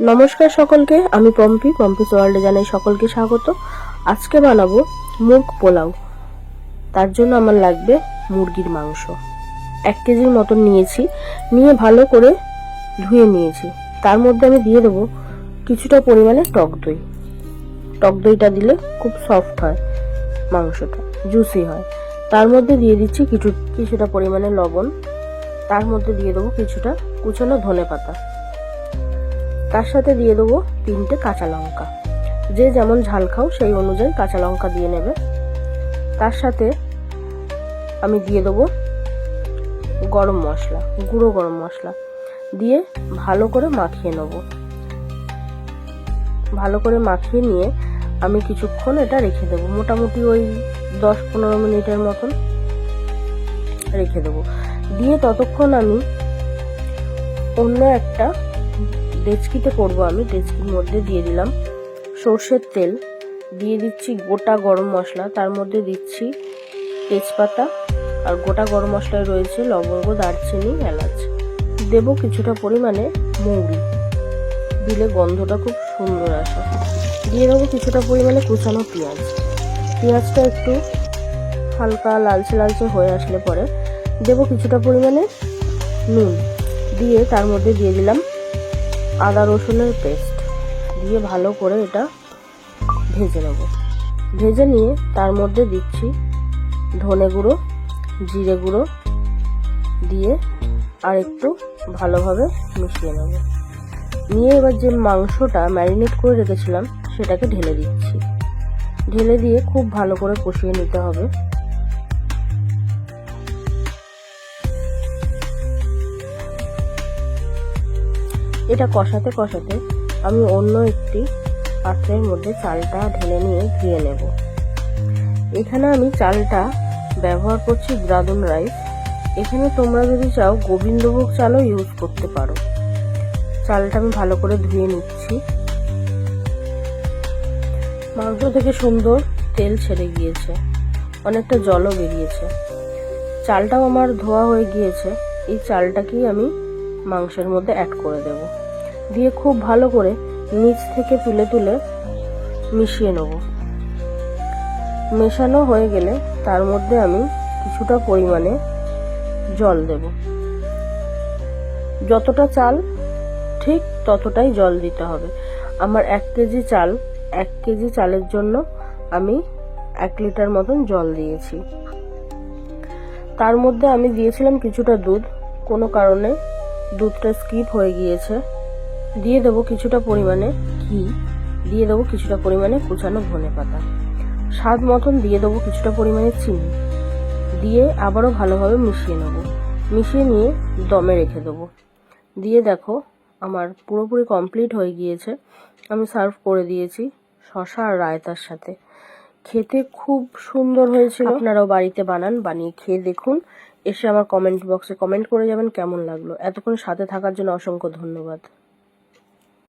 নমস্কার সকলকে, আমি পম্পি ওয়ার্ল্ডে জানাই সকলকে স্বাগত। আজকে বানাবো মুগ পোলাও। তার জন্য আমার লাগবে মুরগির মাংস। 1 কেজির মতন নিয়েছি, নিয়ে ভালো করে ধুয়ে নিয়েছি। তার মধ্যে আমি দিয়ে দেবো কিছুটা পরিমাণে টক দই। টক দইটা দিলে খুব সফট হয়, মাংসটা জুসি হয়। তার মধ্যে দিয়ে দিচ্ছি কিছুটা পরিমাণে লবণ। তার মধ্যে দিয়ে দেবো কিছুটা কুচানো ধনেপাতা। তার সাথে দিয়ে দেবো 3টে কাঁচা লঙ্কা। যে যেমন ঝাল খাও সেই অনুযায়ী কাঁচা লঙ্কা দিয়ে নেবে। তার সাথে আমি দিয়ে দেবো গরম মশলা, গুঁড়ো গরম মশলা দিয়ে ভালো করে মাখিয়ে নেব। ভালো করে মাখিয়ে নিয়ে আমি কিছুক্ষণ এটা রেখে দেবো, মোটামুটি ওই 10-15 মিনিটের মতন রেখে দেবো। দিয়ে ততক্ষণ আমি অন্য একটা ডেচকিতে করবো। আমি ডেচকির মধ্যে দিয়ে দিলাম সর্ষের তেল, দিয়ে দিচ্ছি গোটা গরম মশলা, তার মধ্যে দিচ্ছি তেজপাতা, আর গোটা গরম মশলায় রয়েছে লবঙ্গ, দারচিনি, এলাচ। দেব কিছুটা পরিমাণে মৌরি, দিলে গন্ধটা খুব সুন্দর আসে। দিয়ে দেবো কিছুটা পরিমাণে কুচানো পেঁয়াজ। পেঁয়াজটা একটু হালকা লালচে লালচে হয়ে আসলে পরে দেব কিছুটা পরিমাণে নুন। দিয়ে তার মধ্যে দিয়ে দিলাম আদা রসুনের পেস্ট, দিয়ে ভালো করে এটা ভেজে নেব। ভেজে নিয়ে তার মধ্যে দিচ্ছি ধনে গুঁড়ো, জিরে গুঁড়ো দিয়ে আর একটু ভালোভাবে মিশিয়ে নেব। নিয়ে এবার যে মাংসটা ম্যারিনেট করে রেখেছিলাম সেটাকে ঢেলে দিচ্ছি। ঢেলে দিয়ে খুব ভালো করে কষিয়ে নিতে হবে। এটা কষাতে কষাতে আমি অন্য একটি পাত্রের মধ্যে চালটা ঢেলে নিয়ে ধুয়ে নেব। এখানে আমি চালটা ব্যবহার করছি ব্রাউন রাইস। এখানে তোমরা যদি চাও গোবিন্দভোগ চালও ইউজ করতে পারো। চালটা আমি ভালো করে ধুয়ে নিচ্ছি। মাংস থেকে সুন্দর তেল ছেড়ে গিয়েছে, অনেকটা জলও বেরিয়েছে। চালটাও আমার ধোয়া হয়ে গিয়েছে। এই চালটাকেই আমি মাংসের মধ্যে অ্যাড করে দেব। দিয়ে খুব ভালো করে নিচ থেকে তুলে তুলে মিশিয়ে নেব। মেশানো হয়ে গেলে তার মধ্যে আমি কিছুটা পরিমাণে জল দেব। যতটা চাল ঠিক ততটাই জল দিতে হবে। আমার 1 কেজি চাল, 1 কেজি চালের জন্য আমি 1 লিটার মতন জল দিয়েছি। তার মধ্যে আমি দিয়েছিলাম কিছুটা দুধ, কোনো কারণে দুধটা স্কিপ হয়ে গিয়েছে। দিয়ে দেবো কিছুটা পরিমাণে ঘি, দিয়ে দেবো কিছুটা পরিমাণে কুচানো ধনেপাতা, স্বাদ মতন দিয়ে দেবো কিছুটা পরিমাণে চিনি, দিয়ে আবারও ভালোভাবে মিশিয়ে নেব। মিশিয়ে নিয়ে দমে রেখে দেবো। দিয়ে দেখো আমার পুরোপুরি কমপ্লিট হয়ে গিয়েছে। আমি সার্ভ করে দিয়েছি শসা আর রায়তার সাথে। খেতে খুব সুন্দর হয়েছিল। আপনারাও বাড়িতে বানান, বানিয়ে খেয়ে দেখুন। এসে আমার কমেন্ট বক্সে কমেন্ট করে যাবেন কেমন লাগলো। এতক্ষণ সাথে থাকার জন্য অসংখ্য ধন্যবাদ।